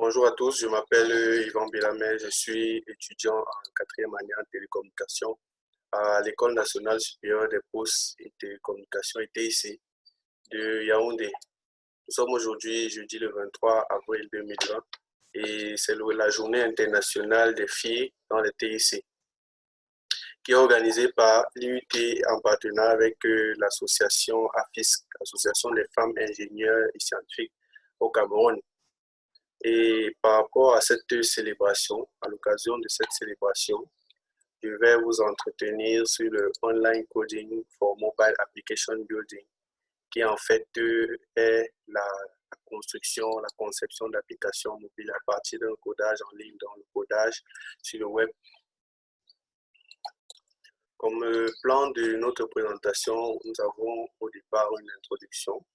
Bonjour à tous, je m'appelle Yvan Bellamé, je suis étudiant en quatrième année en télécommunication à l'École nationale supérieure des postes et télécommunications (ETIC) de Yaoundé. Nous sommes aujourd'hui jeudi le 23 avril 2020 et c'est la journée internationale des filles dans les TIC qui est organisée par l'IUT en partenariat avec l'association AFISC, Association des femmes ingénieures et scientifiques au Cameroun. Et par rapport à cette célébration, à l'occasion de cette célébration, je vais vous entretenir sur le Online Coding for Mobile Application Building, qui en fait est la construction, la conception d'applications mobiles à partir d'un codage en ligne, dans le codage sur le web. Comme plan de notre présentation, nous avons au départ une introduction.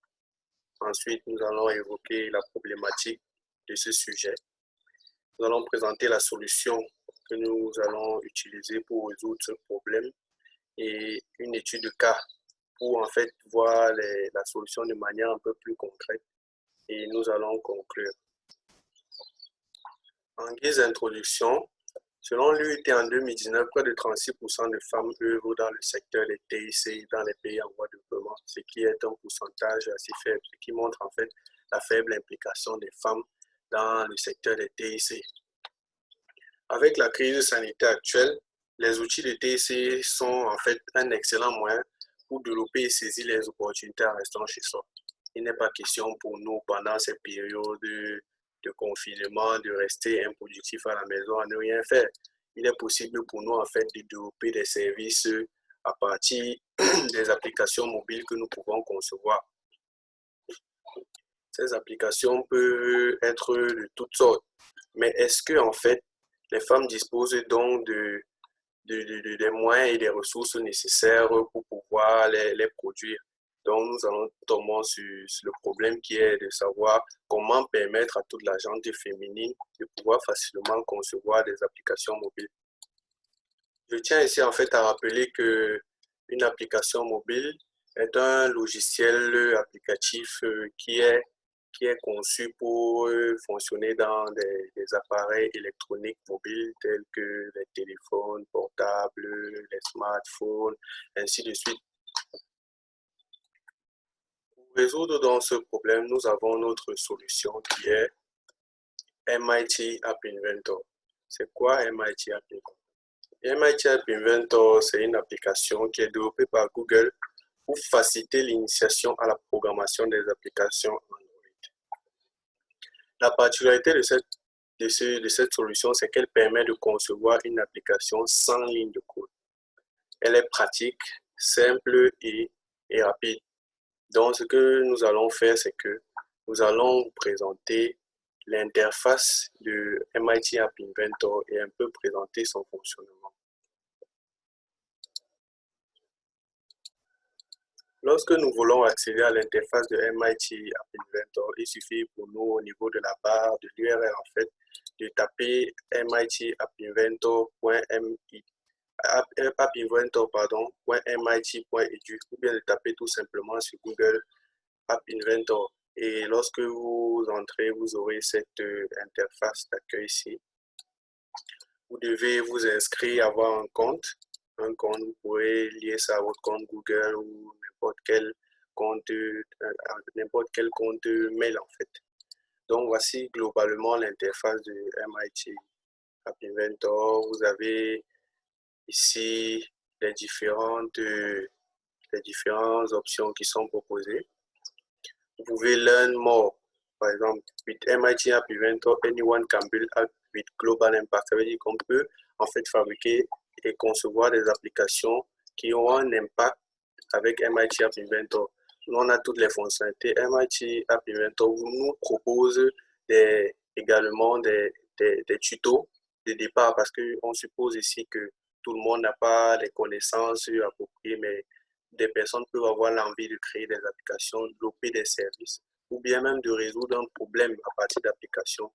Ensuite, nous allons évoquer la problématique de ce sujet. Nous allons présenter la solution que nous allons utiliser pour résoudre ce problème et une étude de cas pour en fait voir la solution de manière un peu plus concrète et nous allons conclure. En guise d'introduction, selon l'UIT en 2019, près de 36% de femmes œuvrent dans le secteur des TIC dans les pays en voie de développement, ce qui est un pourcentage assez faible, ce qui montre en fait la faible implication des femmes dans le secteur des TIC. Avec la crise sanitaire actuelle, les outils de TIC sont en fait un excellent moyen pour développer et saisir les opportunités en restant chez soi. Il n'est pas question pour nous pendant ces périodes de confinement de rester improductif à la maison à ne rien faire. Il est possible pour nous en fait de développer des services à partir des applications mobiles que nous pouvons concevoir. Ces applications peuvent être de toutes sortes, mais est-ce que en fait les femmes disposent donc des moyens et des ressources nécessaires pour pouvoir les produire? Donc, nous allons notamment sur le problème qui est de savoir comment permettre à toute la gente féminine de pouvoir facilement concevoir des applications mobiles. Je tiens ici en fait à rappeler que une application mobile est un logiciel applicatif qui est conçu pour fonctionner dans des appareils électroniques mobiles tels que les téléphones portables, les smartphones, ainsi de suite. Pour résoudre donc ce problème, nous avons notre solution qui est MIT App Inventor. C'est quoi MIT App Inventor? MIT App Inventor, c'est une application qui est développée par Google pour faciliter l'initiation à la programmation des applications Android. La particularité de cette solution, c'est qu'elle permet de concevoir une application sans ligne de code. Elle est pratique, simple et rapide. Donc, ce que nous allons faire, c'est que nous allons vous présenter l'interface de MIT App Inventor et un peu présenter son fonctionnement. Lorsque nous voulons accéder à l'interface de MIT App Inventor, il suffit pour nous au niveau de la barre de l'URL en fait de taper mit.mit.edu ou bien de taper tout simplement sur Google App Inventor. Et lorsque vous entrez, vous aurez cette interface d'accueil ici. Vous devez vous inscrire, avoir un compte. Vous pourrez lier ça à votre compte Google ou n'importe quel compte mail en fait. Donc voici globalement l'interface de MIT App Inventor. Vous avez ici les différentes options qui sont proposées. Vous pouvez learn more. Par exemple, with MIT App Inventor, anyone can build app with global impact. Ça veut dire qu'on peut en fait fabriquer et concevoir des applications qui ont un impact avec MIT App Inventor. Nous, on a toutes les fonctionnalités. MIT App Inventor nous propose également des tutos de départ parce qu'on suppose ici que tout le monde n'a pas les connaissances appropriées, mais des personnes peuvent avoir l'envie de créer des applications, développer des services ou bien même de résoudre un problème à partir d'applications.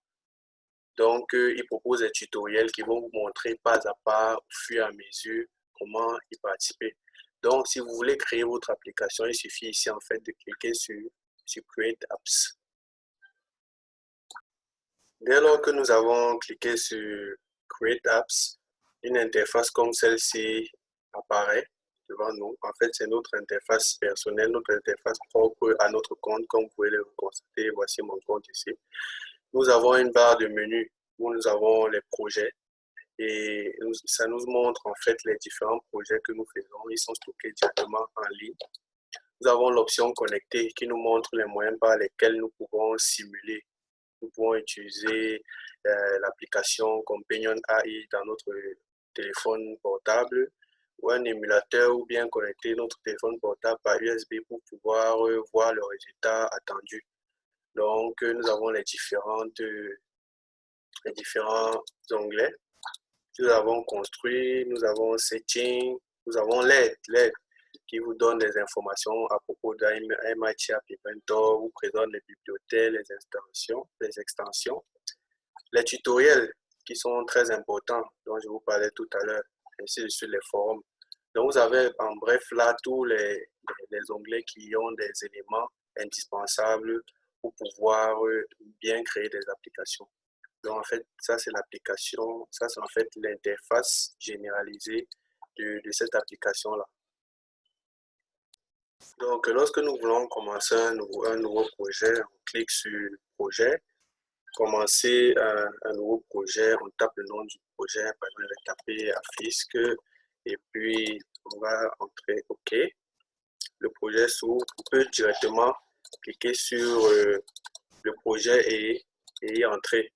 Donc, ils proposent des tutoriels qui vont vous montrer pas à pas, au fur et à mesure, comment y participer. Donc, si vous voulez créer votre application, il suffit ici en fait de cliquer sur Create Apps. Dès lors que nous avons cliqué sur Create Apps, une interface comme celle-ci apparaît devant nous. En fait, c'est notre interface personnelle, notre interface propre à notre compte, comme vous pouvez le constater. Voici mon compte ici. Nous avons une barre de menu où nous avons les projets et ça nous montre en fait les différents projets que nous faisons. Ils sont stockés directement en ligne. Nous avons l'option connecter qui nous montre les moyens par lesquels nous pouvons simuler. Nous pouvons utiliser l'application Companion AI dans notre téléphone portable ou un émulateur ou bien connecter notre téléphone portable par USB pour pouvoir voir le résultat attendu. Donc, nous avons les différents onglets. Nous avons construit, nous avons setting, nous avons l'aide qui vous donne des informations à propos d'un MIT App Inventor, vous présente les bibliothèques, les extensions, les tutoriels qui sont très importants, dont je vous parlais tout à l'heure, ainsi de suite les forums. Donc, vous avez en bref là tous les onglets qui ont des éléments indispensables pour pouvoir bien créer des applications. Donc, en fait, ça, c'est l'application, ça, c'est en fait l'interface généralisée de cette application-là. Donc, lorsque nous voulons commencer un nouveau projet, on clique sur projet, commencer un nouveau projet, on tape le nom du projet, par exemple, je vais taper Afisc et puis on va entrer OK. Le projet s'ouvre, on peut directement cliquer sur le projet et y entrer.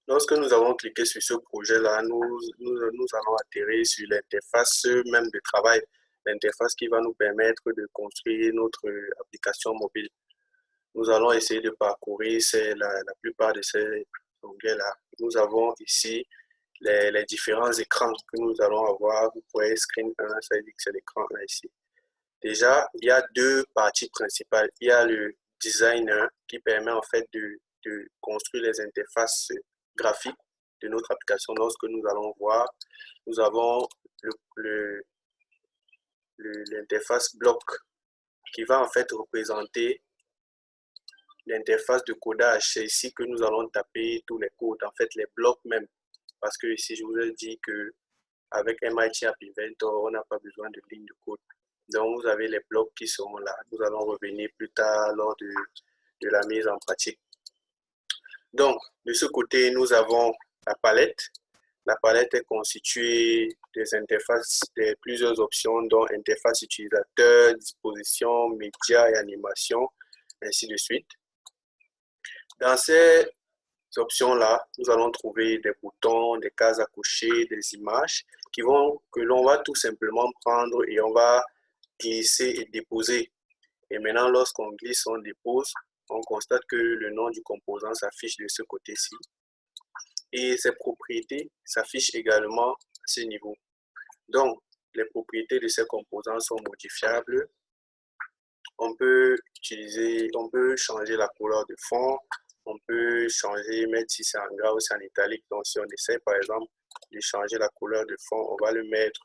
Lorsque nous avons cliqué sur ce projet-là, nous allons atterrir sur l'interface même de travail, l'interface qui va nous permettre de construire notre application mobile. Nous allons essayer de parcourir la plupart de ces onglets-là. Nous avons ici les différents écrans que nous allons avoir. Vous voyez Screen 1, ça veut dire que c'est l'écran 1 ici. Déjà, il y a deux parties principales. Il y a le designer qui permet en fait de construire les interfaces graphiques de notre application. Lorsque nous allons voir, nous avons l'interface bloc qui va en fait représenter l'interface de codage. C'est ici que nous allons taper tous les codes, en fait les blocs même. Parce que ici, je vous ai dit que avec MIT App Inventor, on n'a pas besoin de ligne de code. Donc, vous avez les blocs qui sont là. Nous allons revenir plus tard lors de la mise en pratique. Donc, de ce côté, nous avons la palette. La palette est constituée des interfaces, de plusieurs options, dont interface utilisateur, disposition, médias et animation, ainsi de suite. Dans ces options-là, nous allons trouver des boutons, des cases à cocher, des images que l'on va tout simplement prendre et on va glisser et déposer. Et maintenant, lorsqu'on glisse, on dépose, on constate que le nom du composant s'affiche de ce côté-ci. Et ses propriétés s'affichent également à ce niveau. Donc, les propriétés de ces composants sont modifiables. On peut changer la couleur de fond, on peut changer, mettre si c'est en gras ou c'est en italique. Donc, si on essaie par exemple de changer la couleur de fond, on va le mettre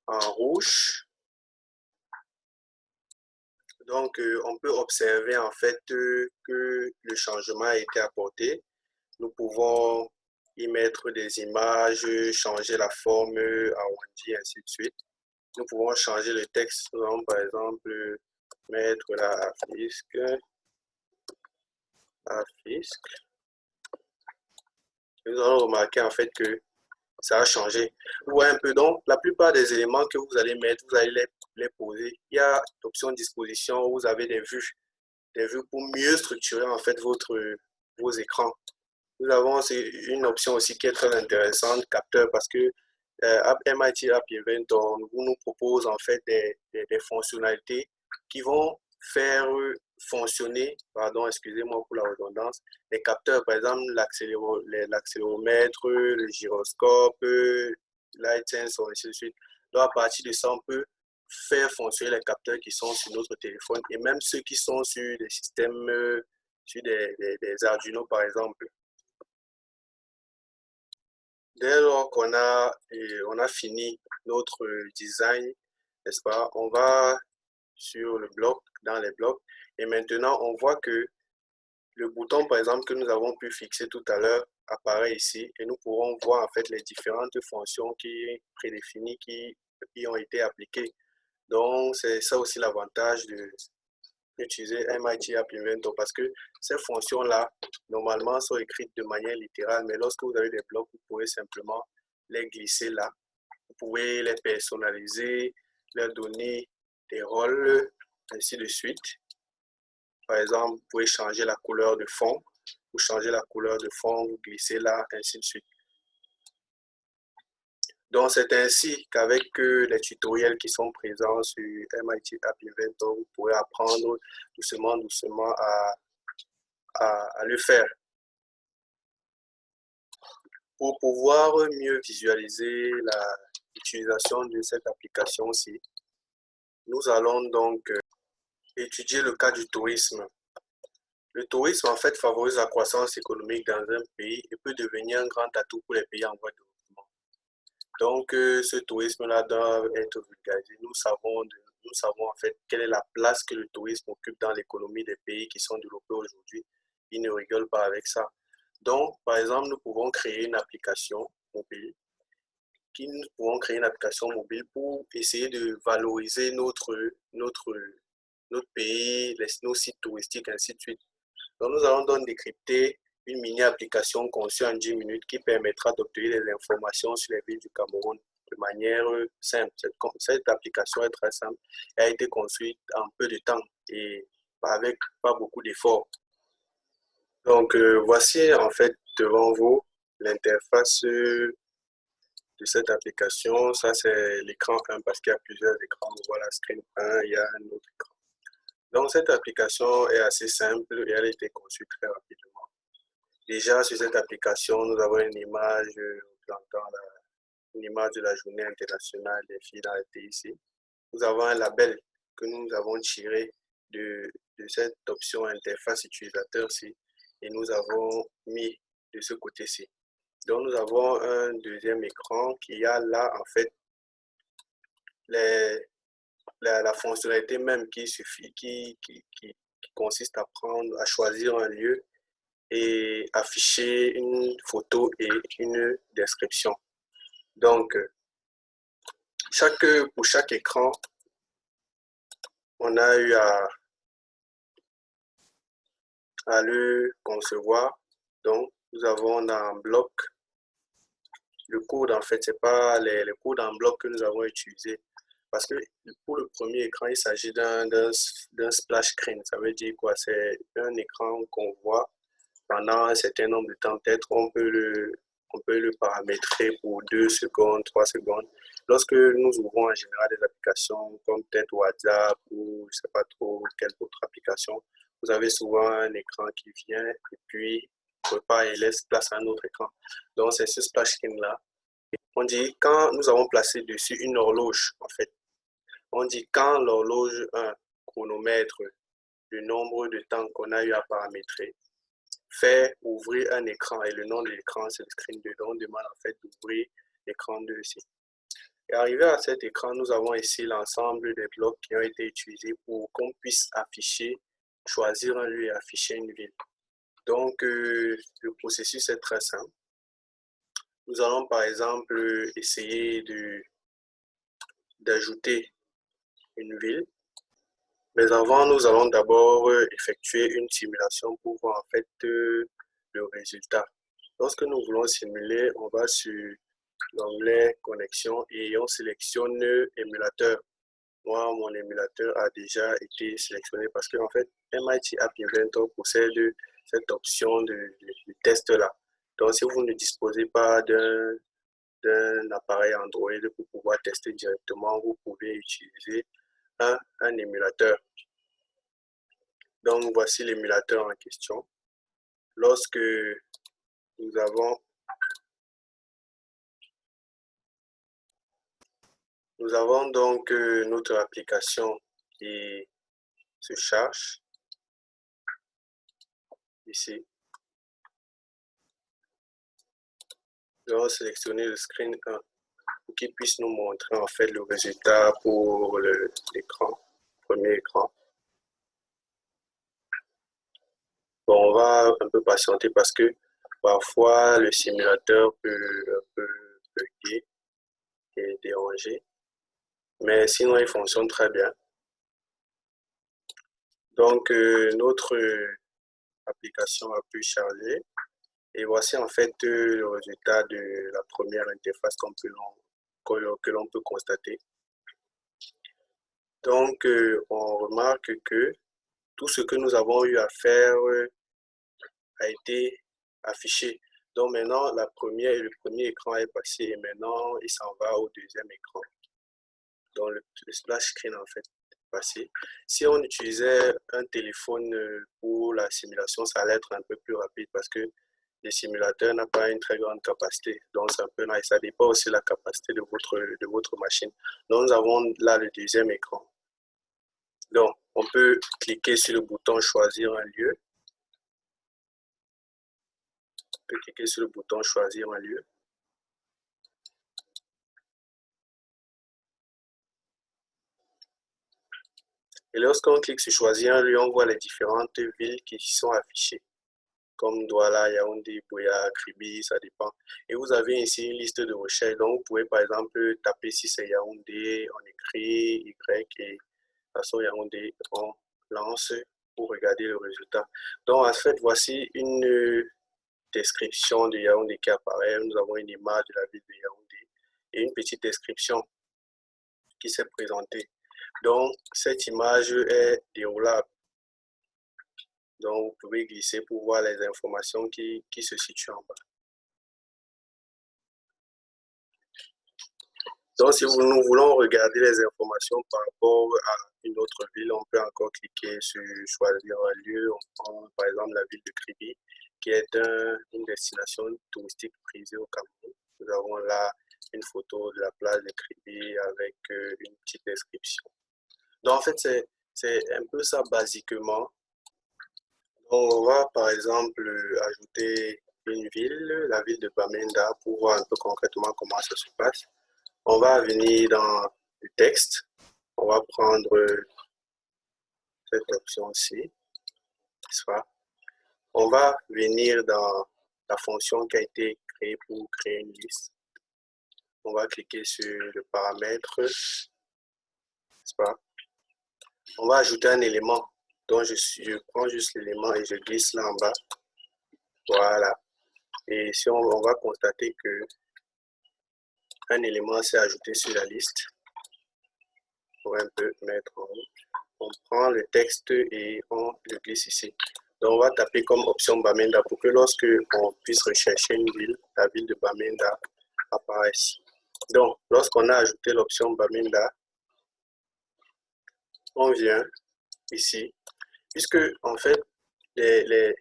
en rouge. Donc, on peut observer en fait que le changement a été apporté. Nous pouvons y mettre des images, changer la forme, arrondir, ainsi de suite. Nous pouvons changer le texte, donc, par exemple, mettre la Afisc. Nous allons remarquer en fait que ça a changé. Vous voyez un peu, donc la plupart des éléments que vous allez mettre, vous allez les poser. Il y a l'option disposition où vous avez des vues pour mieux structurer en fait vos écrans. Nous avons une option aussi qui est très intéressante, capteur, parce que MIT App Inventor nous propose en fait des fonctionnalités qui vont faire fonctionner, pardon, excusez-moi pour la redondance, les capteurs, par exemple l'accéléromètre, le gyroscope, light sensor, ainsi de suite. Donc à partir de ça, on peut faire fonctionner les capteurs qui sont sur notre téléphone et même ceux qui sont sur des systèmes, sur des Arduino par exemple. Dès lors qu'on a fini notre design, n'est-ce pas, on va sur le bloc, dans les blocs. Et maintenant, on voit que le bouton, par exemple, que nous avons pu fixer tout à l'heure apparaît ici et nous pourrons voir en fait les différentes fonctions qui prédéfinies qui ont été appliquées. Donc, c'est ça aussi l'avantage d'utiliser MIT App Inventor parce que ces fonctions-là, normalement, sont écrites de manière littérale, mais lorsque vous avez des blocs, vous pouvez simplement les glisser là. Vous pouvez les personnaliser, leur donner des rôles, ainsi de suite. Par exemple, vous pouvez changer la couleur de fond. Vous changez la couleur de fond, vous glissez là, ainsi de suite. Donc, c'est ainsi qu'avec les tutoriels qui sont présents sur MIT App Inventor, vous pourrez apprendre doucement à le faire. Pour pouvoir mieux visualiser l'utilisation de cette application-ci, nous allons donc étudier le cas du tourisme. Le tourisme, en fait, favorise la croissance économique dans un pays et peut devenir un grand atout pour les pays en voie de développement. Donc, ce tourisme-là doit être vulgarisé. Nous savons en fait quelle est la place que le tourisme occupe dans l'économie des pays qui sont développés aujourd'hui. Ils ne rigolent pas avec ça. Donc, par exemple, nous pouvons créer une application mobile pour essayer de valoriser notre pays, nos sites touristiques, ainsi de suite. Donc, nous allons donc décrypter une mini-application conçue en 10 minutes qui permettra d'obtenir des informations sur les villes du Cameroun de manière simple. Cette application est très simple et a été construite en peu de temps et avec pas beaucoup d'efforts. Donc, voici en fait devant vous l'interface de cette application. Ça, c'est l'écran 1 parce qu'il y a plusieurs écrans. Voilà, screen 1, il y a un autre écran. Donc, cette application est assez simple et elle a été conçue très rapidement. Déjà, sur cette application, nous avons une image représentant une image de la journée internationale des filles dans le TIC. Nous avons un label que nous avons tiré de cette option interface utilisateur-ci et nous avons mis de ce côté-ci. Donc, nous avons un deuxième écran qui a là, en fait, la fonctionnalité même qui consiste à choisir un lieu et afficher une photo et une description. Donc, pour chaque écran, on a eu à le concevoir. Donc, nous avons dans bloc le code. En fait, c'est pas les codes en bloc que nous avons utilisés. Parce que pour le premier écran, il s'agit d'un splash screen. Ça veut dire quoi? C'est un écran qu'on voit pendant un certain nombre de temps. Peut-être on peut le paramétrer pour 2 secondes, 3 secondes. Lorsque nous ouvrons en général des applications comme peut-être WhatsApp ou je ne sais pas trop quelle autre application, vous avez souvent un écran qui vient et puis repart et laisse place à un autre écran. Donc c'est ce splash screen là. On dit quand nous avons placé dessus une horloge en fait. On dit quand l'horloge 1 chronomètre le nombre de temps qu'on a eu à paramétrer fait ouvrir un écran et le nom de l'écran c'est le screen 2. Donc on demande en fait d'ouvrir l'écran 2 ici. Et arrivé à cet écran, nous avons ici l'ensemble des blocs qui ont été utilisés pour qu'on puisse afficher, choisir un lieu et afficher une ville. Donc le processus est très simple. Nous allons par exemple essayer d'ajouter une ville. Mais avant, nous allons d'abord effectuer une simulation pour voir en fait le résultat. Lorsque nous voulons simuler, on va sur l'onglet connexion et on sélectionne émulateur. Moi, mon émulateur a déjà été sélectionné parce que en fait, MIT App Inventor possède cette option de test là. Donc, si vous ne disposez pas d'un appareil Android pour pouvoir tester directement, vous pouvez utiliser un émulateur. Donc, voici l'émulateur en question. Lorsque nous avons donc notre application qui se charge ici. Nous allons sélectionner le screen 1 pour qu'il puisse nous montrer en fait le résultat pour l'écran. premier écran. Bon, on va un peu patienter parce que parfois le simulateur peut un peu bugger et déranger. Mais sinon, il fonctionne très bien. Donc, notre application a pu charger. Et voici en fait le résultat de la première interface que l'on peut constater. Donc, on remarque que tout ce que nous avons eu à faire a été affiché. Donc maintenant, le premier écran est passé et maintenant, il s'en va au deuxième écran. Donc le splash screen en fait est passé. Si on utilisait un téléphone pour la simulation, ça allait être un peu plus rapide parce que les simulateurs n'ont pas une très grande capacité. Donc c'est un peu nice. Ça dépend aussi de la capacité de votre machine. Donc nous avons là le deuxième écran. Donc on peut cliquer sur le bouton choisir un lieu. On peut cliquer sur le bouton choisir un lieu. Et lorsqu'on clique sur choisir un lieu, on voit les différentes villes qui sont affichées, comme Douala, Yaoundé, Buea, Kribi, ça dépend. Et vous avez ici une liste de recherche. Donc, vous pouvez par exemple taper si c'est Yaoundé, on écrit Y et façon Yaoundé, on lance pour regarder le résultat. Donc, en fait, voici une description de Yaoundé qui apparaît. Nous avons une image de la ville de Yaoundé et une petite description qui s'est présentée. Donc, cette image est déroulable. Donc, vous pouvez glisser pour voir les informations qui se situent en bas. Donc, si nous voulons regarder les informations par rapport à une autre ville, on peut encore cliquer sur choisir un lieu. On prend par exemple la ville de Kribi, qui est une destination touristique prisée au Cameroun. Nous avons là une photo de la plage de Kribi avec une petite description. Donc, en fait, c'est un peu ça basiquement. On va par exemple ajouter une ville, la ville de Bamenda, pour voir un peu concrètement comment ça se passe. On va venir dans le texte, on va prendre cette option-ci, on va venir dans la fonction qui a été créée pour créer une liste. On va cliquer sur le paramètre, on va ajouter un élément. Donc je prends juste l'élément et je glisse là en bas. Voilà. Et si on va constater que un élément s'est ajouté sur la liste, pour un peu mettre en haut, on prend le texte et on le glisse ici. Donc on va taper comme option Bamenda pour que lorsque on puisse rechercher une ville, la ville de Bamenda apparaisse. Donc lorsqu'on a ajouté l'option Bamenda, on vient ici, puisque en fait les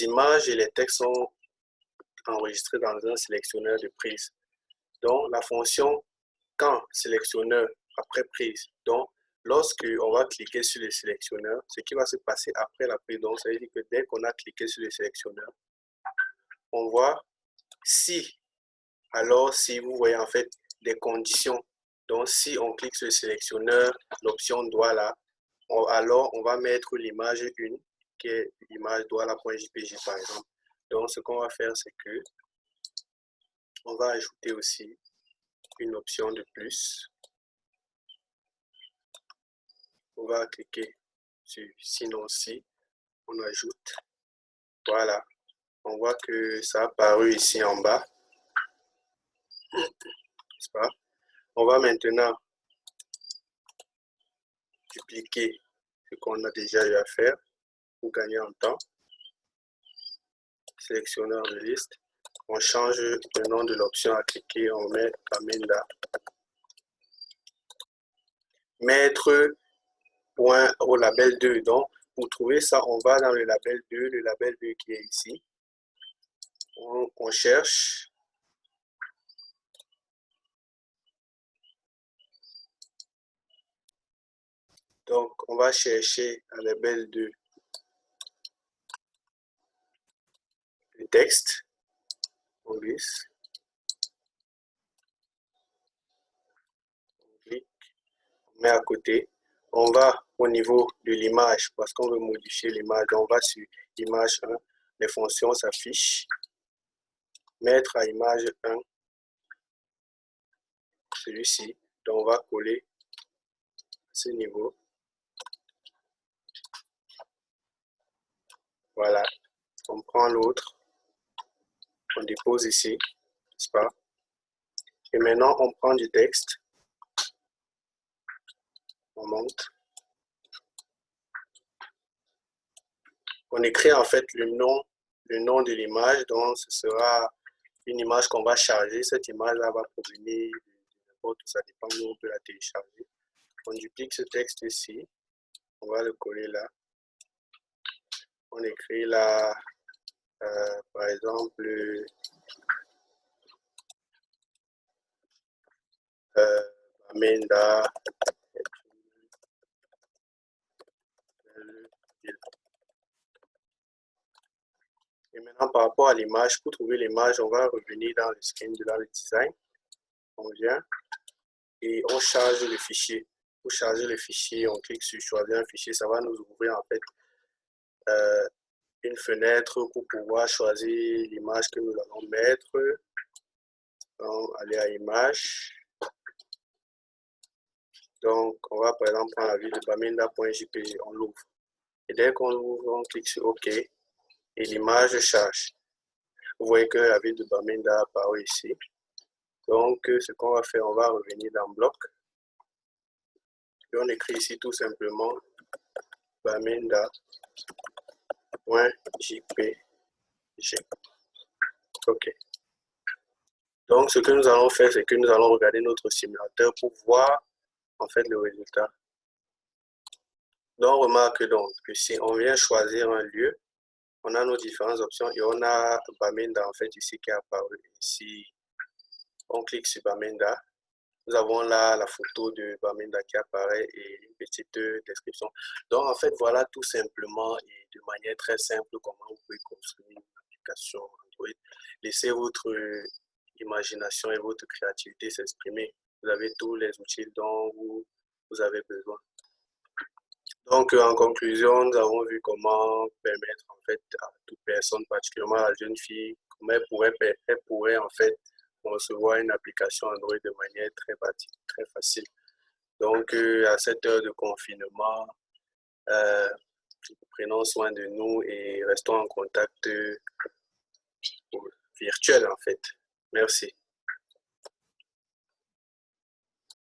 images et les textes sont enregistrés dans un sélectionneur de prise. Donc la fonction quand sélectionneur après prise. Donc, lorsque on va cliquer sur le sélectionneur, ce qui va se passer après la prise, donc ça veut dire que dès qu'on a cliqué sur le sélectionneur, on voit si, alors si vous voyez en fait des conditions. Donc, si on clique sur le sélectionneur, l'option doit là, alors on va mettre l'image 1, qui est l'image douala.jpg par exemple. Donc, ce qu'on va faire, c'est que on va ajouter aussi une option de plus. On va cliquer sur sinon si, on ajoute. Voilà, on voit que ça a apparu ici en bas. N'est-ce pas? On va maintenant dupliquer ce qu'on a déjà eu à faire pour gagner en temps. Sélectionneur de liste. On change le nom de l'option à cliquer, on met Bamenda. Mettre point au label 2. Donc, pour trouver ça, on va dans le label 2 qui est ici. On cherche. Donc, on va chercher un label 2 le texte. On glisse. On clique. On met à côté. on va au niveau de l'image parce qu'on veut modifier l'image. On va sur image 1, les fonctions s'affichent. Mettre à image 1, celui-ci. Donc on va coller à ce niveau. Voilà, on prend l'autre, on dépose ici, n'est-ce pas? Et maintenant on prend du texte, on monte. On écrit en fait le nom de l'image, donc ce sera une image qu'on va charger. Cette image-là va provenir de n'importe où, ça dépend où on peut la télécharger. On duplique ce texte ici, on va le coller là. On écrit là, par exemple, Bamenda. Et maintenant, par rapport à l'image, pour trouver l'image, on va revenir dans le screen de le design. On vient et on charge le fichier. Pour charger le fichier, on clique sur choisir un fichier. Ça va nous ouvrir en fait une fenêtre pour pouvoir choisir l'image que nous allons mettre. Donc, aller à image. Donc, on va par exemple prendre la ville de bamenda.jpg. On l'ouvre. Et dès qu'on l'ouvre, on clique sur OK. Et l'image charge. Vous voyez que la ville de Bamenda apparaît ici. Donc, ce qu'on va faire, on va revenir dans bloc. Et on écrit ici tout simplement bamenda.jpg. OK. Donc, ce que nous allons faire, c'est que nous allons regarder notre simulateur pour voir en fait le résultat. Donc, on remarque donc que si on vient choisir un lieu, on a nos différentes options et on a Bamenda en fait ici qui est apparu. Ici, on clique sur Bamenda. Nous avons là la photo de Bamenda qui apparaît et une petite description. Donc, en fait, voilà tout simplement et de manière très simple comment vous pouvez construire une application Android. Laissez votre imagination et votre créativité s'exprimer. Vous avez tous les outils dont vous avez besoin. Donc, en conclusion, nous avons vu comment permettre en fait à toute personne, particulièrement à la jeune fille, comment elle pourrait en fait concevoir une application Android de manière très facile. Donc, à cette heure de confinement, prenons soin de nous et restons en contact virtuel en fait. Merci.